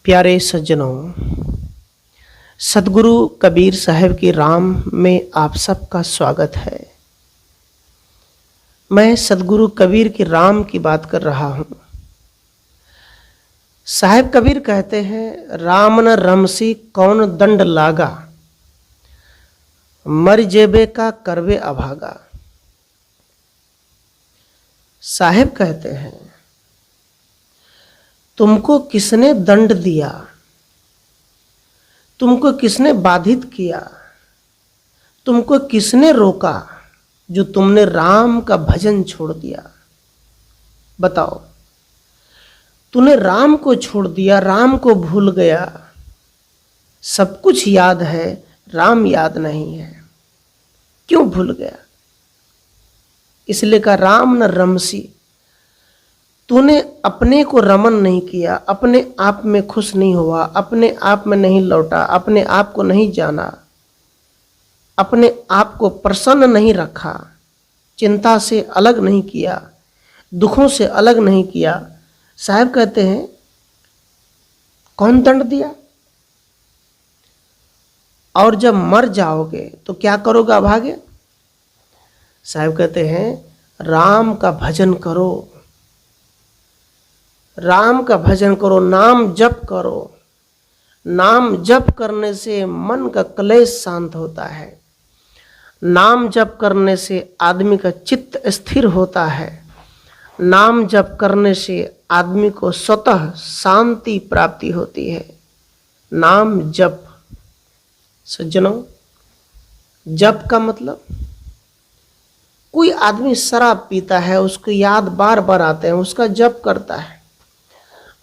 प्यारे सज्जनों, सदगुरु कबीर साहब की राम में आप सबका स्वागत है। मैं सदगुरु कबीर की राम की बात कर रहा हूँ। साहब कबीर कहते हैं, राम न रमसी कौन दंड लागा, मर जेबे का करवे अभागा। साहब कहते हैं, तुमको किसने दंड दिया, तुमको किसने बाधित किया, तुमको किसने रोका जो तुमने राम का भजन छोड़ दिया। बताओ, तूने राम को छोड़ दिया, राम को भूल गया। सब कुछ याद है, राम याद नहीं है। क्यों भूल गया? इसलिए कहा राम न रमसी। तूने अपने को रमन नहीं किया, अपने आप में खुश नहीं हुआ, अपने आप में नहीं लौटा, अपने आप को नहीं जाना, अपने आप को प्रसन्न नहीं रखा, चिंता से अलग नहीं किया, दुखों से अलग नहीं किया। साहब कहते हैं, कौन दंड दिया? और जब मर जाओगे तो क्या करोगे अभागे? साहब कहते हैं, राम का भजन करो, राम का भजन करो, नाम जप करो। नाम जप करने से मन का क्लेश शांत होता है। नाम जप करने से आदमी का चित्त स्थिर होता है। नाम जप करने से आदमी को स्वतः शांति प्राप्ति होती है। नाम जप। सज्जनों, जप का मतलब, कोई आदमी शराब पीता है, उसको याद बार बार आते हैं, उसका जप करता है।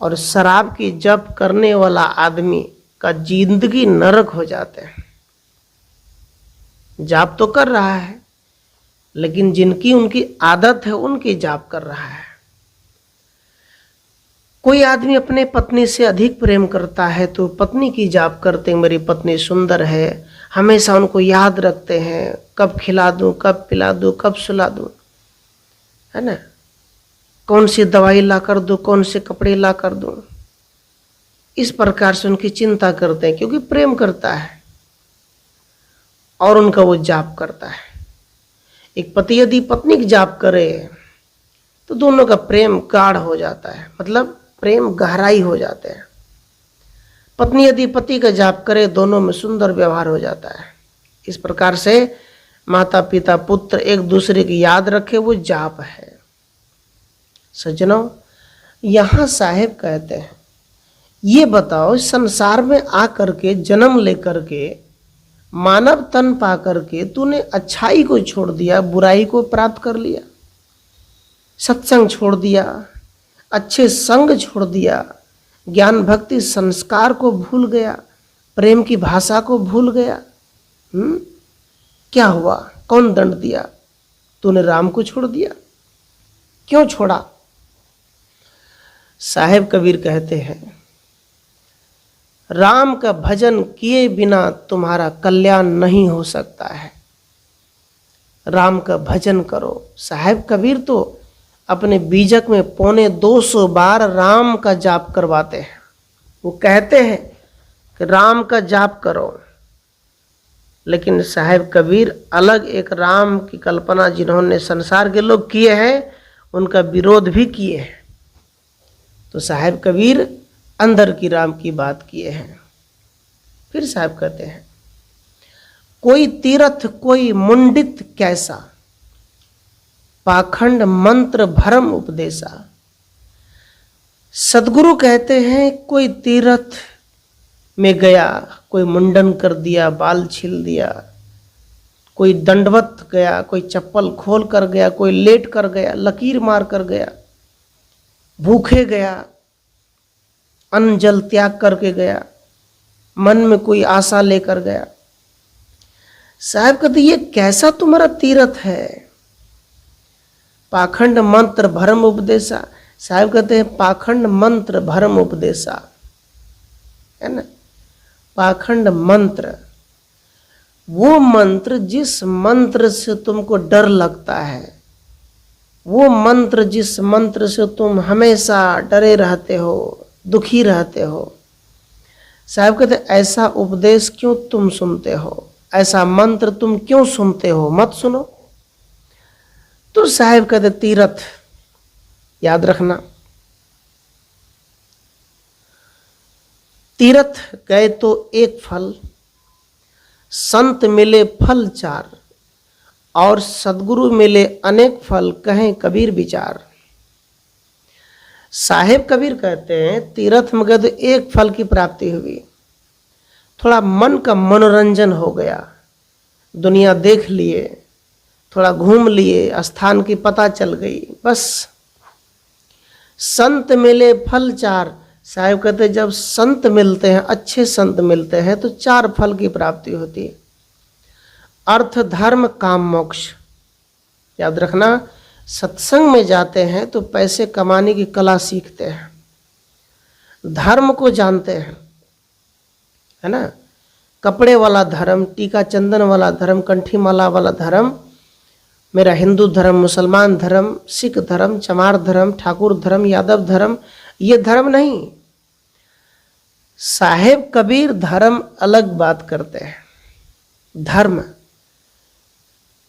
और शराब की जप करने वाला आदमी का जिंदगी नरक हो जाते हैं। जाप तो कर रहा है, लेकिन जिनकी उनकी आदत है उनकी जाप कर रहा है। कोई आदमी अपने पत्नी से अधिक प्रेम करता है तो पत्नी की जाप करते हैं, मेरी पत्नी सुंदर है, हमेशा उनको याद रखते हैं, कब खिला दूं, कब पिला दूं, कब सुला दूं, है ना, कौन सी दवाई ला कर दूं, कौन से कपड़े ला कर दूं। इस प्रकार से उनकी चिंता करते हैं, क्योंकि प्रेम करता है और उनका वो जाप करता है। एक पति यदि पत्नी की जाप करे तो दोनों का प्रेम गाढ़ हो जाता है, मतलब प्रेम गहराई हो जाते हैं। पत्नी यदि पति का जाप करे, दोनों में सुंदर व्यवहार हो जाता है। इस प्रकार से माता पिता पुत्र एक दूसरे की याद रखे, वो जाप है। सज्जनों, यहाँ साहेब कहते हैं, ये बताओ, संसार में आकर के जन्म लेकर के मानव तन पा करके तूने अच्छाई को छोड़ दिया, बुराई को प्राप्त कर लिया, सत्संग छोड़ दिया, अच्छे संग छोड़ दिया, ज्ञान भक्ति संस्कार को भूल गया, प्रेम की भाषा को भूल गया। क्या हुआ? कौन दंड दिया? तूने राम को छोड़ दिया। क्यों छोड़ा? साहेब कबीर कहते हैं, राम का भजन किए बिना तुम्हारा कल्याण नहीं हो सकता है। राम का भजन करो। साहेब कबीर तो अपने बीजक में 250 बार राम का जाप करवाते हैं। वो कहते हैं कि राम का जाप करो, लेकिन साहेब कबीर अलग एक राम की कल्पना जिन्होंने संसार के लोग किए हैं, उनका विरोध भी किए हैं। तो साहेब कबीर अंदर की राम की बात किए हैं। फिर साहब कहते हैं, कोई तीर्थ कोई मुंडित कैसा, पाखंड मंत्र भरम उपदेशा। सदगुरु कहते हैं, कोई तीर्थ में गया, कोई मुंडन कर दिया, बाल छील दिया, कोई दंडवत गया, कोई चप्पल खोल कर गया, कोई लेट कर गया, लकीर मार कर गया, भूखे गया, अन्न जल त्याग करके गया, मन में कोई आशा लेकर गया। साहब कहते, ये कैसा तुम्हारा तीर्थ है? पाखंड मंत्र भरम उपदेशा। साहब कहते हैं, पाखंड मंत्र भरम उपदेशा, है ना। पाखंड मंत्र, वो मंत्र जिस मंत्र से तुमको डर लगता है, वो मंत्र जिस मंत्र से तुम हमेशा डरे रहते हो, दुखी रहते हो, साहब कहते ऐसा उपदेश क्यों तुम सुनते हो, ऐसा मंत्र तुम क्यों सुनते हो, मत सुनो। तो साहब कहते तीरथ याद रखना, तीरथ गए तो एक फल, संत मिले फल चार, और सदगुरु मिले अनेक फल, कहें कबीर विचार। साहेब कबीर कहते हैं तीर्थ में गए तो एक फल की प्राप्ति हुई, थोड़ा मन का मनोरंजन हो गया, दुनिया देख लिए, थोड़ा घूम लिए, स्थान की पता चल गई, बस। संत मिले फल चार, साहेब कहते जब संत मिलते हैं, अच्छे संत मिलते हैं तो चार फल की प्राप्ति होती है, अर्थ धर्म काम मोक्ष। याद रखना, सत्संग में जाते हैं तो पैसे कमाने की कला सीखते हैं, धर्म को जानते हैं, है ना। कपड़े वाला धर्म, टीका चंदन वाला धर्म, कंठी माला वाला धर्म मेरा हिंदू धर्म, मुसलमान धर्म, सिख धर्म, चमार धर्म, ठाकुर धर्म, यादव धर्म, ये धर्म नहीं। साहेब कबीर धर्म अलग बात करते हैं। धर्म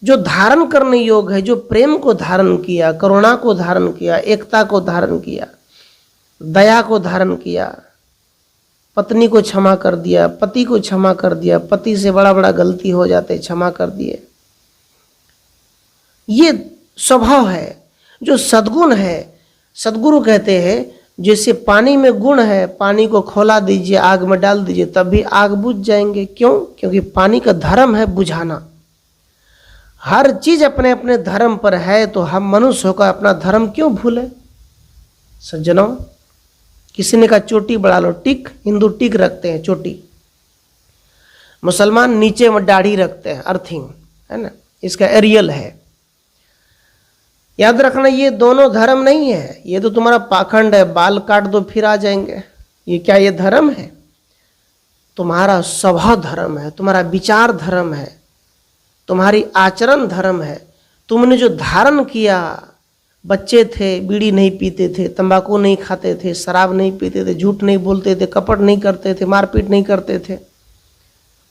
जो धारण करने योग्य है, जो प्रेम को धारण किया, करुणा को धारण किया, एकता को धारण किया, दया को धारण किया, पत्नी को क्षमा कर दिया, पति को क्षमा कर दिया, पति से बड़ा बड़ा गलती हो जाते क्षमा कर दिए, ये स्वभाव है। जो सद्गुण है, सदगुरु कहते हैं जैसे पानी में गुण है, पानी को खौला दीजिए, आग में डाल दीजिए, तब भी आग बुझ जाएंगे। क्यों? क्योंकि पानी का धर्म है बुझाना। हर चीज अपने अपने धर्म पर है, तो हम मनुष्य होकर अपना धर्म क्यों भूले। सज्जनों, किसी ने कहा चोटी बढ़ा लो, टिक, हिंदू टिक रखते हैं चोटी, मुसलमान नीचे में दाढ़ी रखते हैं, अर्थिंग, है ना, इसका एरियल है। याद रखना, ये दोनों धर्म नहीं है, ये तो तुम्हारा पाखंड है, बाल काट दो फिर आ जाएंगे, ये क्या ये धर्म है? तुम्हारा स्वभाव धर्म है, तुम्हारा विचार धर्म है, तुम्हारी आचरण धर्म है। तुमने जो धारण किया, बच्चे थे बीड़ी नहीं पीते थे, तंबाकू नहीं खाते थे, शराब नहीं पीते थे, झूठ नहीं बोलते थे, कपट नहीं करते थे, मारपीट नहीं करते थे,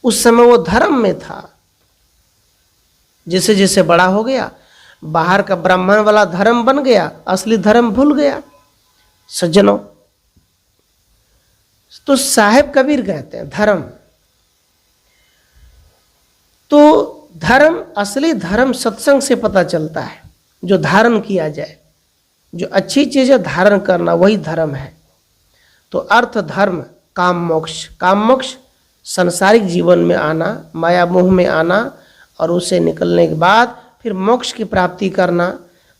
उस समय वो धर्म में था। जैसे जैसे बड़ा हो गया, बाहर का ब्राह्मण वाला धर्म बन गया, असली धर्म भूल गया। सज्जनों, तो साहेब कबीर कहते हैं धर्म, तो धर्म, असली धर्म सत्संग से पता चलता है, जो धारण किया जाए, जो अच्छी चीजें धारण करना, वही धर्म है। तो अर्थ धर्म काम मोक्ष, काम मोक्ष सांसारिक जीवन में आना, माया मोह में आना, और उसे निकलने के बाद फिर मोक्ष की प्राप्ति करना,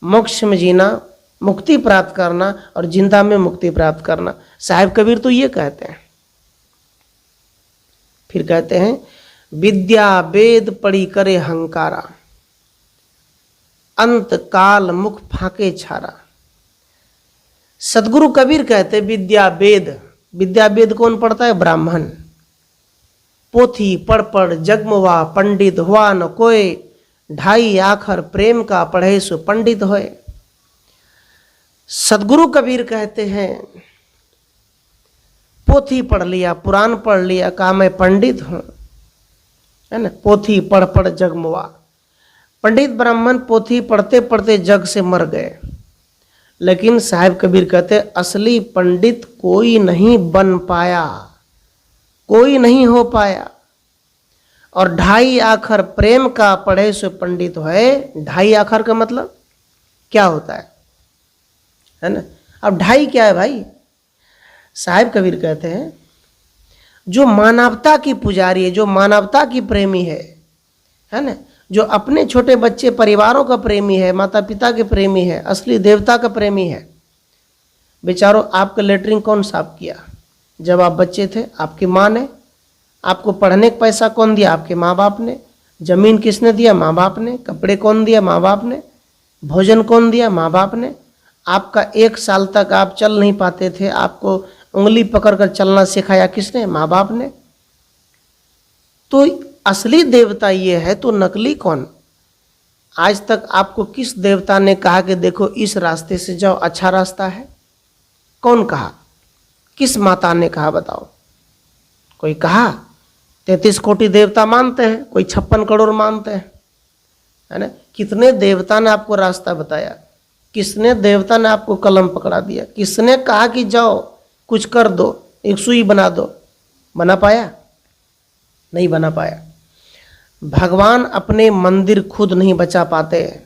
मोक्ष में जीना, मुक्ति प्राप्त करना, और जिंदा में मुक्ति प्राप्त करना। साहिब कबीर तो ये कहते हैं। फिर कहते हैं विद्या वेद पढ़ी करे हंकारा, अंत काल मुख फाके छारा। सदगुरु कबीर कहते विद्या वेद, विद्या वेद कौन पढ़ता है? ब्राह्मण। पोथी पढ़ पढ़ जगमुआ, पंडित हुआ न कोई, ढाई आखर प्रेम का पढ़े सो पंडित होए। सदगुरु कबीर कहते हैं पोथी पढ़ लिया, पुराण पढ़ लिया, कहा मैं पंडित हूं, है ना। पोथी पढ़ पढ़ जगमुआ, पंडित ब्राह्मण पोथी पढ़ते पढ़ते जग से मर गए। लेकिन साहिब कबीर कहते असली पंडित कोई नहीं बन पाया, कोई नहीं हो पाया। और ढाई आखर प्रेम का पढ़े सो पंडित है। ढाई आखर का मतलब क्या होता है ना। अब ढाई क्या है भाई? साहिब कबीर कहते हैं जो मानवता की पुजारी है, जो मानवता की प्रेमी है ना, जो अपने छोटे बच्चे परिवारों का प्रेमी है, माता पिता के प्रेमी है, असली देवता का प्रेमी है। बेचारों, आपका लेटरिन कौन साफ किया? जब आप बच्चे थे आपकी माँ ने। आपको पढ़ने का पैसा कौन दिया? आपके माँ बाप ने। जमीन किसने दिया? माँ बाप ने। कपड़े कौन दिया? माँ बाप ने। भोजन कौन दिया? माँ बाप ने। आपका 1 साल तक आप चल नहीं पाते थे, आपको उंगली पकड़कर चलना सिखाया किसने? माँ बाप ने। तो असली देवता ये है, तो नकली कौन? आज तक आपको किस देवता ने कहा कि देखो इस रास्ते से जाओ, अच्छा रास्ता है? कौन कहा? किस माता ने कहा? बताओ। कोई कहा 33 कोटि देवता मानते हैं, कोई 56 करोड़ मानते हैं, है ना। कितने देवता ने आपको रास्ता बताया, किसने देवता ने आपको कलम पकड़ा दिया, किसने कहा कि जाओ कुछ कर दो, एक सुई बना दो, बना पाया? नहीं बना पाया। भगवान अपने मंदिर खुद नहीं बचा पाते।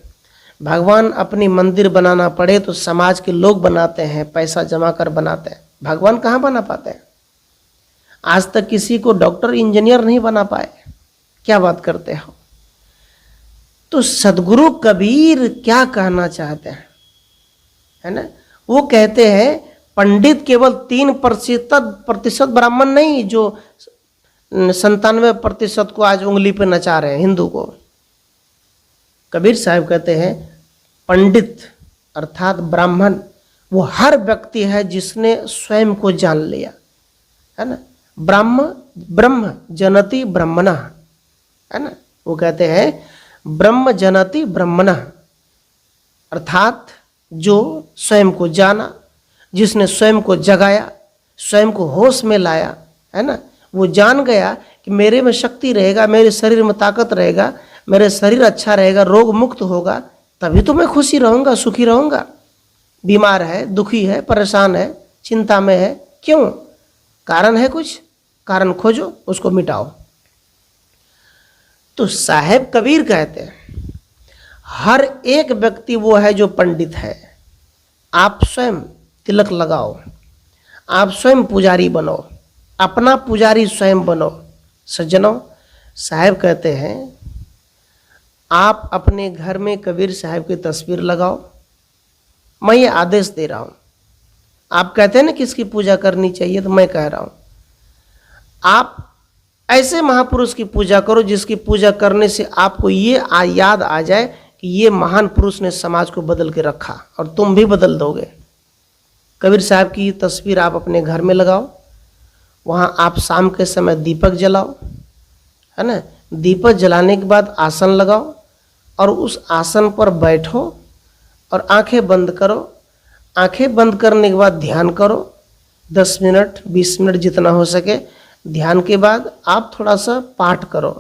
भगवान अपनी मंदिर बनाना पड़े तो समाज के लोग बनाते हैं, पैसा जमा कर बनाते हैं। भगवान कहाँ बना पाते हैं? आज तक किसी को डॉक्टर इंजीनियर नहीं बना पाए। क्या बात करते हो? तो सदगुरु कबीर क्या कहना चाहते हैं, है ना। वो कहते हैं पंडित केवल 3% ब्राह्मण नहीं, जो 97% को आज उंगली पे नचा रहे हैं हिंदू को। कबीर साहब कहते हैं पंडित अर्थात ब्राह्मण वो हर व्यक्ति है जिसने स्वयं को जान लिया, है ना। ब्रह्म जनति ब्रह्मणा, है ना। वो कहते हैं ब्रह्म जनति ब्रह्मणा, अर्थात जो स्वयं को जाना, जिसने स्वयं को जगाया, स्वयं को होश में लाया, है ना। वो जान गया कि मेरे में शक्ति रहेगा, मेरे शरीर में ताकत रहेगा, मेरे शरीर अच्छा रहेगा, रोग मुक्त होगा, तभी तो मैं खुशी रहूँगा, सुखी रहूँगा। बीमार है, दुखी है, परेशान है, चिंता में है, क्यों? कारण है कुछ, कारण खोजो, उसको मिटाओ। तो साहेब कबीर कहते हैं हर एक व्यक्ति वो है जो पंडित है। आप स्वयं तिलक लगाओ, आप स्वयं पुजारी बनो, अपना पुजारी स्वयं बनो। सज्जनों, साहेब कहते हैं आप अपने घर में कबीर साहब की तस्वीर लगाओ। मैं ये आदेश दे रहा हूँ। आप कहते हैं ना किसकी पूजा करनी चाहिए, तो मैं कह रहा हूँ आप ऐसे महापुरुष की पूजा करो जिसकी पूजा करने से आपको ये याद आ जाए कि ये महान पुरुष ने समाज को बदल के रखा, और तुम भी बदल दोगे। कबीर साहब की तस्वीर आप अपने घर में लगाओ, वहाँ आप शाम के समय दीपक जलाओ, है ना। दीपक जलाने के बाद आसन लगाओ और उस आसन पर बैठो और आंखें बंद करो। आंखें बंद करने के बाद ध्यान करो, 10 मिनट 20 मिनट जितना हो सके। ध्यान के बाद आप थोड़ा सा पाठ करो।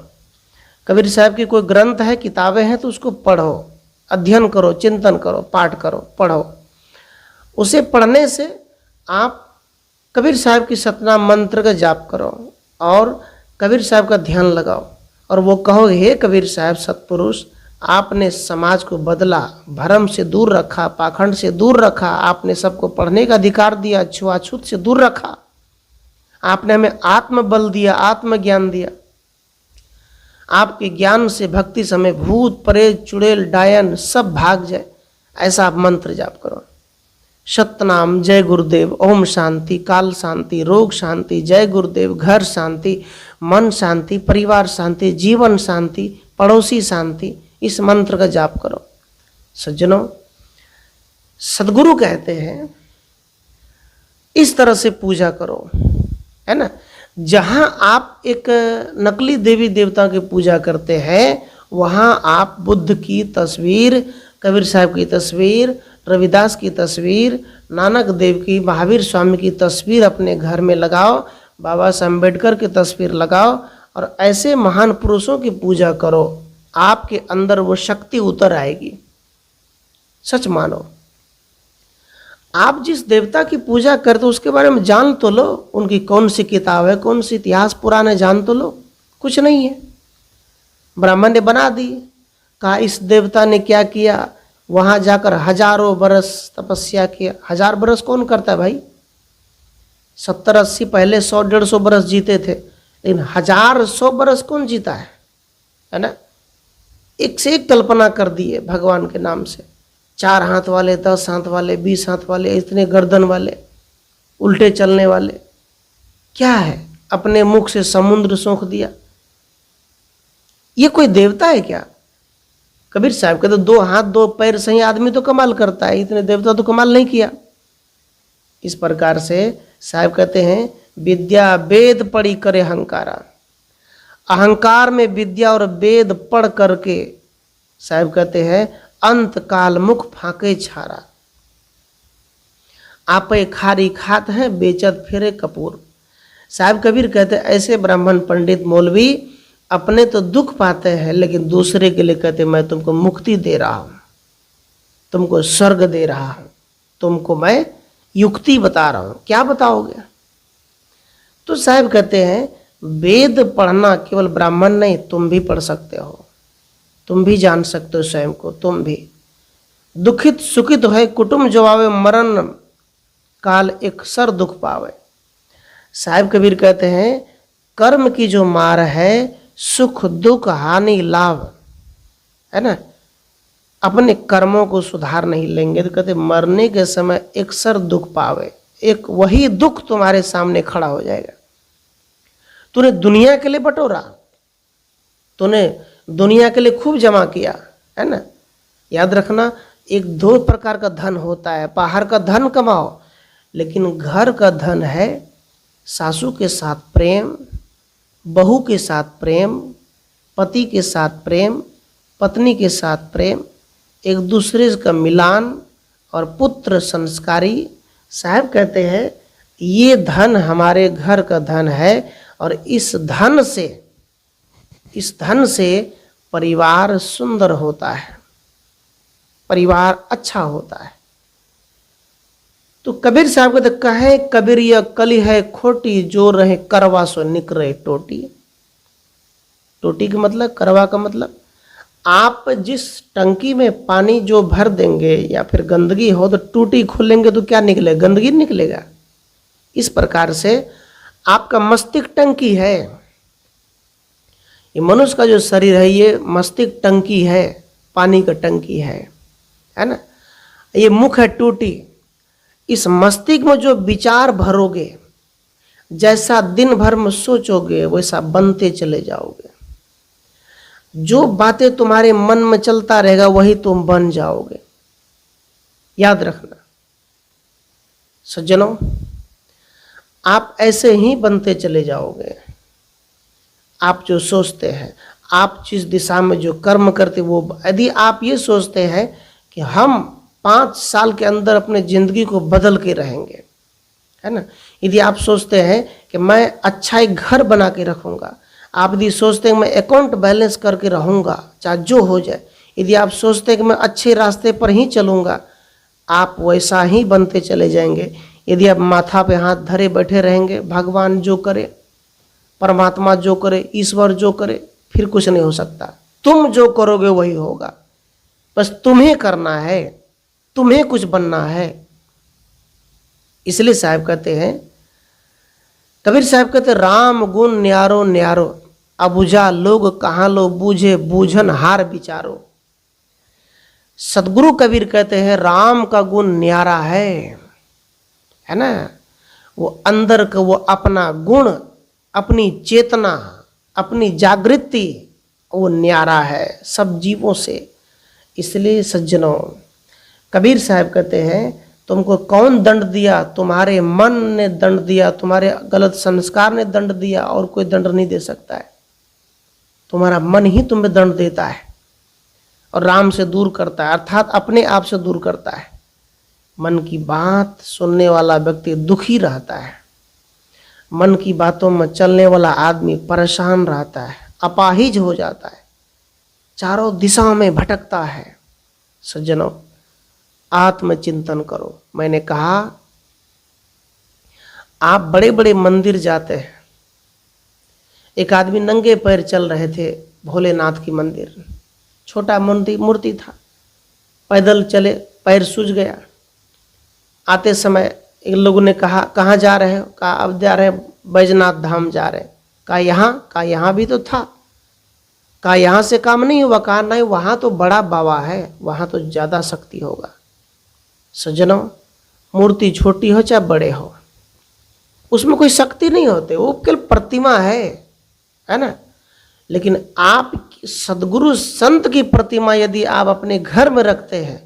कबीर साहब की कोई ग्रंथ है, किताबें हैं, तो उसको पढ़ो, अध्ययन करो, चिंतन करो, पाठ करो, पढ़ो। उसे पढ़ने से आप कबीर साहब की सतनाम मंत्र का जाप करो और कबीर साहब का ध्यान लगाओ और वो कहो, हे कबीर साहब सत्पुरुष, आपने समाज को बदला, भरम से दूर रखा, पाखंड से दूर रखा, आपने सबको पढ़ने का अधिकार दिया, छुआछूत से दूर रखा, आपने हमें आत्मबल दिया, आत्मज्ञान दिया। आपके ज्ञान से भक्ति समय भूत प्रेत चुड़ैल डायन सब भाग जाए, ऐसा आप मंत्र जाप करो। सतनाम, जय गुरुदेव, ओम शांति, काल शांति, रोग शांति, जय गुरुदेव, घर शांति, मन शांति, परिवार शांति, जीवन शांति, पड़ोसी शांति, इस मंत्र का जाप करो। सज्जनों, सदगुरु कहते हैं इस तरह से पूजा करो, है ना। जहां आप एक नकली देवी देवता की पूजा करते हैं, वहां आप बुद्ध की तस्वीर, कबीर साहब की तस्वीर, रविदास की तस्वीर, नानक देव की, महावीर स्वामी की तस्वीर अपने घर में लगाओ, बाबा साहब अम्बेडकर की तस्वीर लगाओ और ऐसे महान पुरुषों की पूजा करो। आपके अंदर वो शक्ति उतर आएगी। सच मानो, आप जिस देवता की पूजा करते हो उसके बारे में जान तो लो, उनकी कौन सी किताब है, कौन सी इतिहास पुराण है, जान तो लो। कुछ नहीं है, ब्राह्मण ने बना दी, कहा इस देवता ने क्या किया, वहां जाकर हजारों बरस तपस्या किया। 1000 बरस कौन करता है भाई? 70-80 पहले 100-150 बरस जीते थे, लेकिन 1000-100 बरस कौन जीता है ना। एक से एक कल्पना कर दी है भगवान के नाम से। 4 हाथ वाले, 10 हाथ वाले, 20 हाथ वाले, इतने गर्दन वाले, उल्टे चलने वाले, क्या है? अपने मुख से समुद्र सोख दिया। ये कोई देवता है क्या? कबीर साहब कहते 2 हाथ 2 पैर सही आदमी तो कमाल करता है, इतने देवता तो कमाल नहीं किया। इस प्रकार से साहब कहते हैं विद्या वेद पढ़ी करे अहंकारा। अहंकार में विद्या और वेद पढ़ करके साहब कहते हैं अंत काल मुख फाके छारा। आपे खारी खात है बेचत फिरे कपूर। साहब कबीर कहते हैं ऐसे ब्राह्मण पंडित मौलवी अपने तो दुख पाते हैं, लेकिन दूसरे के लिए कहते मैं तुमको मुक्ति दे रहा हूं, तुमको स्वर्ग दे रहा हूं, तुमको मैं युक्ति बता रहा हूं। क्या बताओगे? तो साहब कहते हैं वेद पढ़ना केवल ब्राह्मण नहीं, तुम भी पढ़ सकते हो, तुम भी जान सकते हो स्वयं को। तुम भी दुखित सुखित है कुटुंब जो आवे, मरण काल एक सर दुख पावे। साहब कबीर कहते हैं कर्म की जो मार है, सुख दुख हानि लाभ, है ना, अपने कर्मों को सुधार नहीं लेंगे तो कहते मरने के समय एक सर दुख पावे, एक वही दुख तुम्हारे सामने खड़ा हो जाएगा। तूने दुनिया के लिए बटोरा, तूने दुनिया के लिए खूब जमा किया, है ना। याद रखना, एक दो प्रकार का धन होता है, बाहर का धन कमाओ, लेकिन घर का धन है सासू के साथ प्रेम, बहू के साथ प्रेम, पति के साथ प्रेम, पत्नी के साथ प्रेम, एक दूसरे का मिलान और पुत्र संस्कारी। साहब कहते हैं ये धन हमारे घर का धन है और इस धन से परिवार सुंदर होता है, परिवार अच्छा होता है। तो कबीर साहब को तो कहे कबीर यह कली है खोटी, जो रहे करवा सो निकरे टोटी। टोटी का मतलब, करवा का मतलब, आप जिस टंकी में पानी जो भर देंगे या फिर गंदगी हो तो टूटी खोलेंगे तो क्या निकलेगा? गंदगी निकलेगा। इस प्रकार से आपका मस्तिष्क टंकी है, ये मनुष्य का जो शरीर है ये मस्तिष्क टंकी है, पानी का टंकी है ना। ये मुख है टूटी। इस मस्तिष्क में जो विचार भरोगे, जैसा दिन भर में सोचोगे वैसा बनते चले जाओगे। जो बातें तुम्हारे मन में चलता रहेगा वही तुम बन जाओगे। याद रखना सज्जनों, आप ऐसे ही बनते चले जाओगे। आप जो सोचते हैं, आप जिस दिशा में जो कर्म करते, वो यदि आप ये सोचते हैं कि हम 5 साल के अंदर अपने जिंदगी को बदल के रहेंगे, है ना, यदि आप सोचते हैं कि मैं अच्छा एक घर बना के रखूंगा, आप यदि सोचते हैं मैं अकाउंट बैलेंस करके रहूंगा चाहे जो हो जाए, यदि आप सोचते हैं कि मैं अच्छे रास्ते पर ही चलूंगा, आप वैसा ही बनते चले जाएंगे। यदि आप माथा पे हाथ धरे बैठे रहेंगे, भगवान जो करे, परमात्मा जो करे, ईश्वर जो करे, फिर कुछ नहीं हो सकता। तुम जो करोगे वही होगा। बस तुम्हें करना है, तुम्हें कुछ बनना है। इसलिए साहब कहते हैं, कबीर साहब कहते हैं, राम गुण न्यारो न्यारो, अबुझा लोग कहाँ लो बूझे, बूझन हार विचारो। सदगुरु कबीर कहते हैं राम का गुण न्यारा है ना। वो अंदर का वो अपना गुण, अपनी चेतना, अपनी जागृति, वो न्यारा है सब जीवों से। इसलिए सज्जनों, कबीर साहब कहते हैं तुमको कौन दंड दिया? तुम्हारे मन ने दंड दिया, तुम्हारे गलत संस्कार ने दंड दिया, और कोई दंड नहीं दे सकता है। तुम्हारा मन ही तुम्हें दंड देता है और राम से दूर करता है, अर्थात अपने आप से दूर करता है। मन की बात सुनने वाला व्यक्ति दुखी रहता है, मन की बातों में चलने वाला आदमी परेशान रहता है, अपाहिज हो जाता है, चारों दिशाओं में भटकता है। सज्जनों, आत्मचिंतन करो। मैंने कहा आप बड़े बड़े मंदिर जाते हैं। एक आदमी नंगे पैर चल रहे थे भोलेनाथ की मंदिर, छोटा मूर्ति था, पैदल चले, पैर सूज गया। आते समय एक लोगों ने कहा कहाँ जा रहे हो? कहा अब जा रहे बैजनाथ धाम जा रहे। कहा यहाँ? कहा यहाँ भी तो था। कहा यहाँ से काम नहीं हुआ? कहा नहीं, वहाँ तो बड़ा बाबा है, वहाँ तो ज़्यादा शक्ति होगा। सज्जनों, मूर्ति छोटी हो चाहे बड़े हो, उसमें कोई शक्ति नहीं होते, वो केवल प्रतिमा है ना। लेकिन आप सदगुरु संत की प्रतिमा यदि आप अपने घर में रखते हैं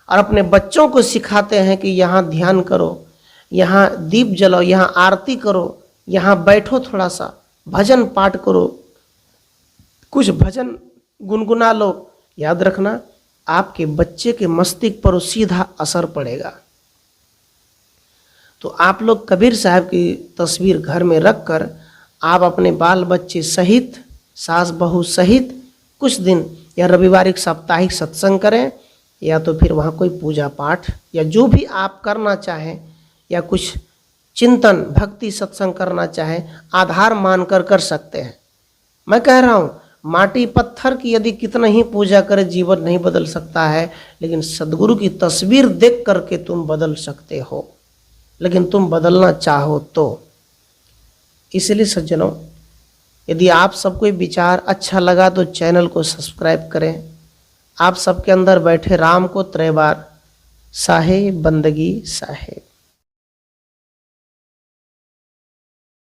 और अपने बच्चों को सिखाते हैं कि यहाँ ध्यान करो, यहाँ दीप जलाओ, यहाँ आरती करो, यहाँ बैठो, थोड़ा सा भजन पाठ करो, कुछ भजन गुनगुना लो, याद रखना आपके बच्चे के मस्तिष्क पर सीधा असर पड़ेगा। तो आप लोग कबीर साहब की तस्वीर घर में रख कर आप अपने बाल बच्चे सहित, सास बहू सहित कुछ दिन या रविवारिक साप्ताहिक सत्संग करें, या तो फिर वहाँ कोई पूजा पाठ या जो भी आप करना चाहें, या कुछ चिंतन भक्ति सत्संग करना चाहें, आधार मानकर कर सकते हैं। मैं कह रहा हूँ माटी पत्थर की यदि कितना ही पूजा करे जीवन नहीं बदल सकता है, लेकिन सदगुरु की तस्वीर देख करके तुम बदल सकते हो, लेकिन तुम बदलना चाहो तो। इसलिए सज्जनों, यदि आप सबको विचार अच्छा लगा तो चैनल को सब्सक्राइब करें। आप सबके अंदर बैठे राम को 3 बार साहे बंदगी साहे।